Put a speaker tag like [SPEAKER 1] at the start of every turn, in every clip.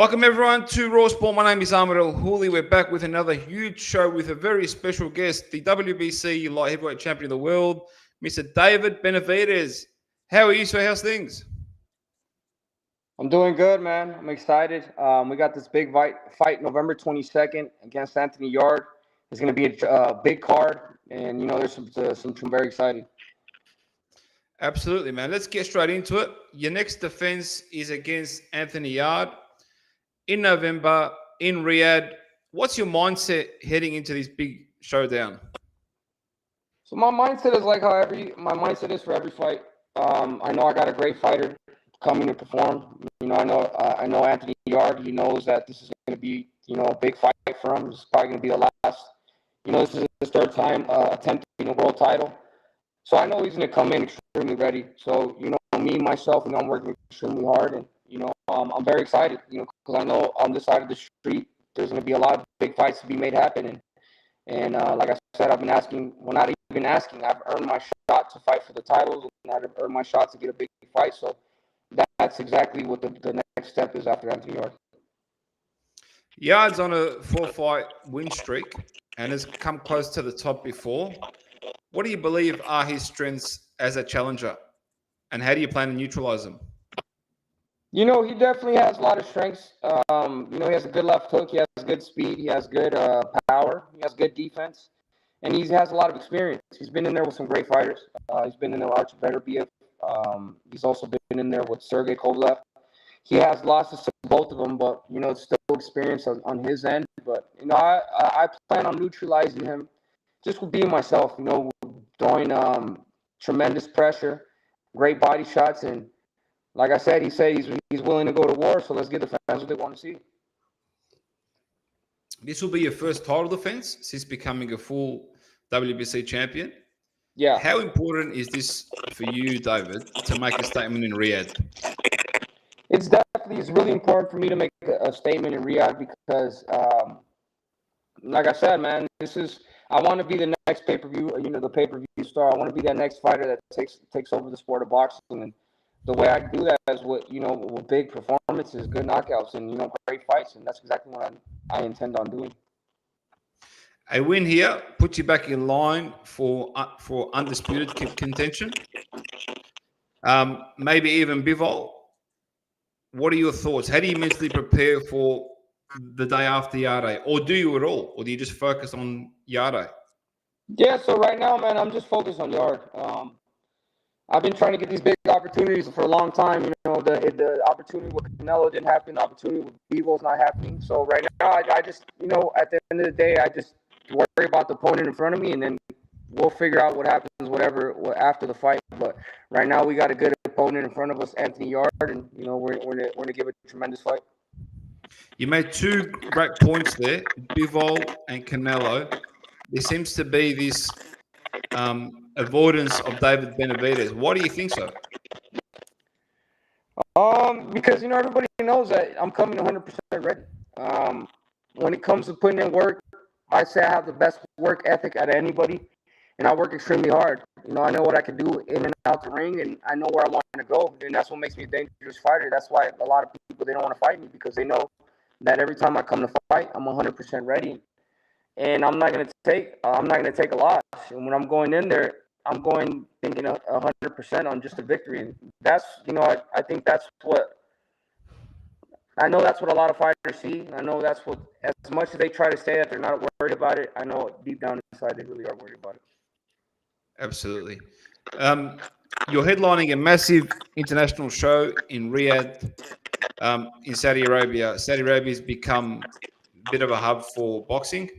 [SPEAKER 1] Welcome everyone to Raw Sport. My name is Ahmed El Houli. We're back with another huge show with a very special guest, the WBC light heavyweight champion of the world, Mr. David Benavidez. How are you, sir? How's things?
[SPEAKER 2] I'm doing good, man. I'm excited. We got this big fight November 22nd against Anthony Yarde. It's going to be a big card, and there's some very exciting.
[SPEAKER 1] Absolutely, man. Let's get straight into it. Your next defense is against Anthony Yarde in November in Riyadh. What's your mindset heading into this big showdown?
[SPEAKER 2] So my mindset is like how my mindset is for every fight. I know I got a great fighter coming to perform. I know Anthony Yarde. He knows that this is going to be a big fight for him. This is probably going to be the last. This is his third time attempting a world title. So I know he's going to come in extremely ready. So me myself, I'm working extremely hard, and I'm very excited. Because I know on this side of the street there's going to be a lot of big fights to be made happen. And like I said, I've been asking. Well, not even asking. I've earned my shot to fight for the titles, and I've earned my shot to get a big fight. So that's exactly what the next step is after Anthony Yarde.
[SPEAKER 1] Yarde's on a 4-fight win streak and has come close to the top before. What do you believe are his strengths as a challenger, and how do you plan to neutralize them?
[SPEAKER 2] He definitely has a lot of strengths. He has a good left hook. He has good speed. He has good power. He has good defense. And he has a lot of experience. He's been in there with some great fighters. He's been in there with Artur Beterbiev. He's also been in there with Sergey Kovalev. He has losses to both of them, but, it's still experience on his end. But, I plan on neutralizing him just with being myself, throwing tremendous pressure, great body shots, and like I said, he's willing to go to war, so let's get the fans what they want to see.
[SPEAKER 1] This will be your first title defense since becoming a full WBC champion.
[SPEAKER 2] Yeah.
[SPEAKER 1] How important is this for you, David, to make a statement in Riyadh?
[SPEAKER 2] It's really important for me to make a statement in Riyadh because, like I said, man, I want to be the next pay-per-view, the pay-per-view star. I want to be that next fighter that takes over the sport of boxing. And the way I do that is with big performances, good knockouts, and great fights, and that's exactly what I intend on doing.
[SPEAKER 1] A win here puts you back in line for undisputed contention. Maybe even Bivol. What are your thoughts? How do you mentally prepare for the day after Yarde, or do you at all, or do you just focus on Yarde?
[SPEAKER 2] Yeah. So right now, man, I'm just focused on Yarde. I've been trying to get these big opportunities for a long time. The opportunity with Canelo didn't happen. The opportunity with Bivol's not happening. So right now, I just, at the end of the day, I just worry about the opponent in front of me, and then we'll figure out what happens, after the fight. But right now, we got a good opponent in front of us, Anthony Yarde, and we're going to give it a tremendous fight.
[SPEAKER 1] You made two great points there, Bivol and Canelo. There seems to be this avoidance of David Benavidez. Why do you think so?
[SPEAKER 2] Because everybody knows that I'm coming 100% ready. When it comes to putting in work, I say I have the best work ethic out of anybody, and I work extremely hard. I know what I can do in and out the ring, and I know where I want to go, and that's what makes me a dangerous fighter. That's why a lot of people, they don't want to fight me, because they know that every time I come to fight, I'm 100% ready, and I'm not going to take a loss. And when I'm going in there, I'm going thinking 100% on just a victory. And that's, I think that's what, I know that's what a lot of fighters see. I know that's what, as much as they try to say that they're not worried about it, I know deep down inside they really are worried about it.
[SPEAKER 1] Absolutely. You're headlining a massive international show in Riyadh, in Saudi Arabia. Saudi Arabia has become a bit of a hub for boxing.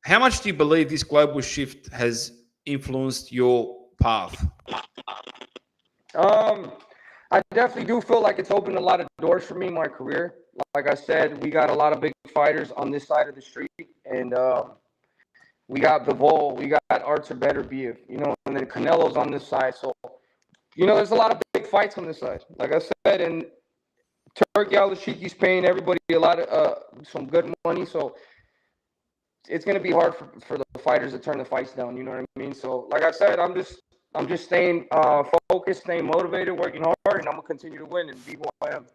[SPEAKER 1] How much do you believe this global shift has influenced your path?
[SPEAKER 2] I definitely do feel like it's opened a lot of doors for me in my career. Like I said, we got a lot of big fighters on this side of the street, and we got Bivol, we got Artur Beterbiev, and then Canelo's on this side. So, there's a lot of big fights on this side. Like I said, and Turkey Al-Shiki's paying everybody a lot of some good money. So it's going to be hard for the fighters to turn the fights down. You know what I mean? So, like I said, I'm just staying focused, staying motivated, working hard, and I'm going to continue to win and be who I am.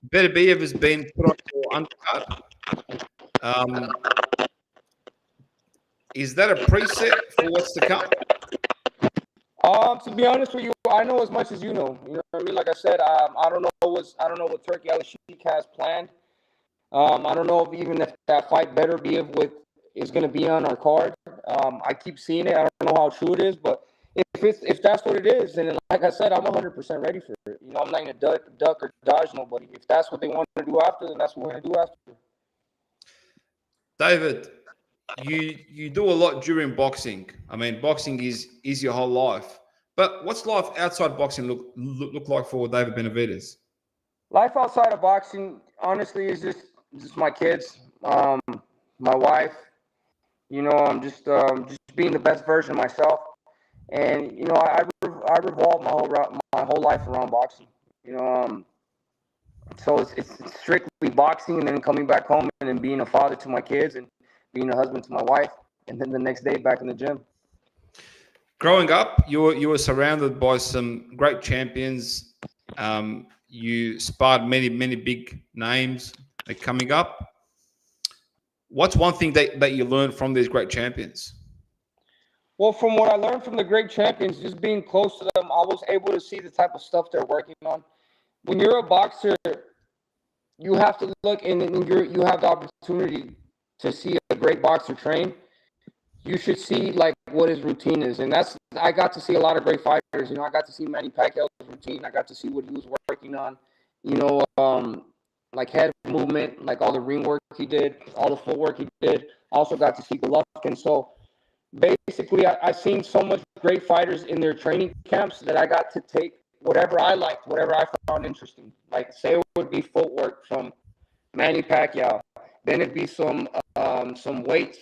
[SPEAKER 1] Beterbiev has been put on your undercard. Is that a preset for what's to come?
[SPEAKER 2] To be honest with you, I know as much as you know. You know what I mean? Like I said, I don't know what Turkey Al Sheikh has planned. I don't know if that fight Beterbiev is going to be on our card. I keep seeing it. I don't know how true it is, but if that's what it is, then like I said, I'm 100% ready for it. You know, I'm not going to duck or dodge nobody. If that's what they want to do after, then that's what we're going to do after.
[SPEAKER 1] David, you do a lot during boxing. I mean, boxing is your whole life. But what's life outside boxing look like for David Benavidez?
[SPEAKER 2] Life outside of boxing, honestly, is just my kids, my wife. You know, I'm just being the best version of myself. And you know, I revolve my whole life around boxing. You know, so it's strictly boxing, and then coming back home and then being a father to my kids and being a husband to my wife, and then the next day back in the gym.
[SPEAKER 1] Growing up, you were surrounded by some great champions. You sparred many big names coming up. What's one thing that you learned from these great champions?
[SPEAKER 2] Well, from what I learned from the great champions, just being close to them, I was able to see the type of stuff they're working on. When you're a boxer, you have to look and you have the opportunity to see a great boxer train. You should see like what his routine is, and I got to see a lot of great fighters. You know, I got to see Manny Pacquiao's routine. I got to see what he was working on. You know, like head movement, like all the ring work he did, all the footwork he did. I also got to see Golovkin. So basically, I seen so much great fighters in their training camps that I got to take whatever I liked, whatever I found interesting. Like say it would be footwork from Manny Pacquiao, then it'd be some weight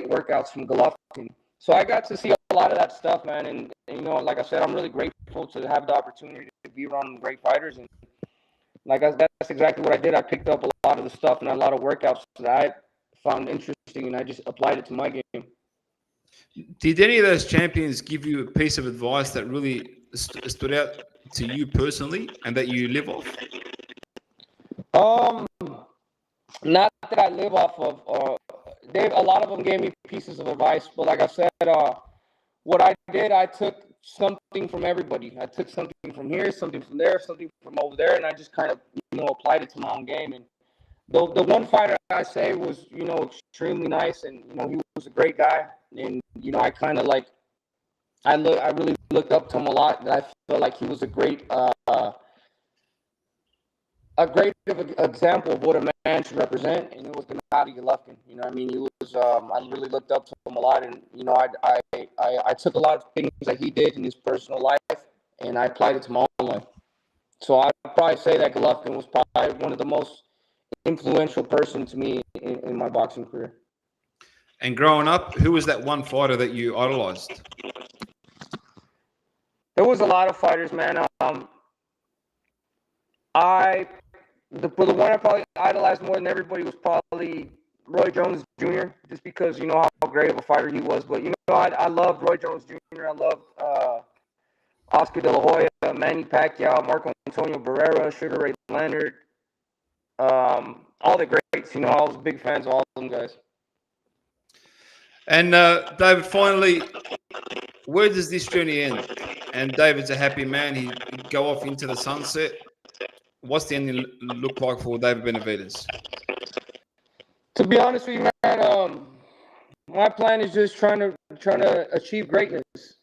[SPEAKER 2] workouts from Golovkin. So I got to see a lot of that stuff, man. And you know, like I said, I'm really grateful to have the opportunity to be around great fighters. And that's exactly what I did. I picked up a lot of the stuff and a lot of workouts that I found interesting, and I just applied it to my game.
[SPEAKER 1] Did any of those champions give you a piece of advice that really stood out to you personally and that you live off?
[SPEAKER 2] Not that I live off of. A lot of them gave me pieces of advice, but like I said, what I did, I took something from everybody. I took something from here, something from there, something from over there, and I just kind of, you know, applied it to my own game. And the one fighter I say was, you know, extremely nice, and you know, he was a great guy, and you know, I kind of like, I really looked up to him a lot. And I felt like he was a great example of what a man should represent, and it was Gennady Golovkin. You know what I mean? He was, I really looked up to him a lot, and you know, I took a lot of things that he did in his personal life, and I applied it to my own life. So I'd probably say that Golovkin was probably one of the most influential person to me in my boxing career.
[SPEAKER 1] And growing up, who was that one fighter that you idolized?
[SPEAKER 2] There was a lot of fighters, man. The one I probably idolized more than everybody was probably Roy Jones Jr. Just because you know how great of a fighter he was. But you know, I love Roy Jones Jr. I love Oscar De La Hoya, Manny Pacquiao, Marco Antonio Barrera, Sugar Ray Leonard, all the greats. You know, I was big fans of all of them guys.
[SPEAKER 1] And David, finally, where does this journey end? And David's a happy man. He'd go off into the sunset. What's the ending look like for David Benavidez?
[SPEAKER 2] To be honest with you, man, my plan is just trying to achieve greatness,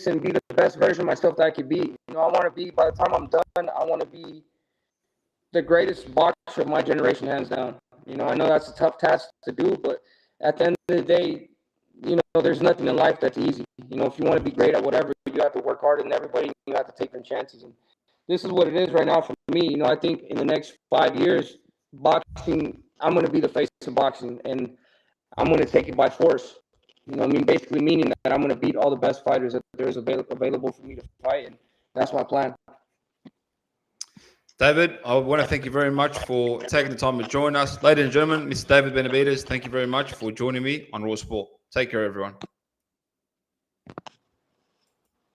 [SPEAKER 2] and be the best version of myself that I could be. You know, I want to be, by the time I'm done, I want to be the greatest boxer of my generation, hands down. You know, I know that's a tough task to do, but at the end of the day, you know, there's nothing in life that's easy. You know, if you want to be great at whatever, you have to work harder than everybody. You have to take them chances. And this is what it is right now for me. You know, I think in the next 5 years, boxing, I'm going to be the face of boxing, and I'm going to take it by force. You know, I mean, basically meaning that I'm going to beat all the best fighters that there's available for me to fight, and that's my plan.
[SPEAKER 1] David, I want to thank you very much for taking the time to join us. Ladies and gentlemen, Mr. David Benavidez, thank you very much for joining me on Raw Sport. Take care, everyone.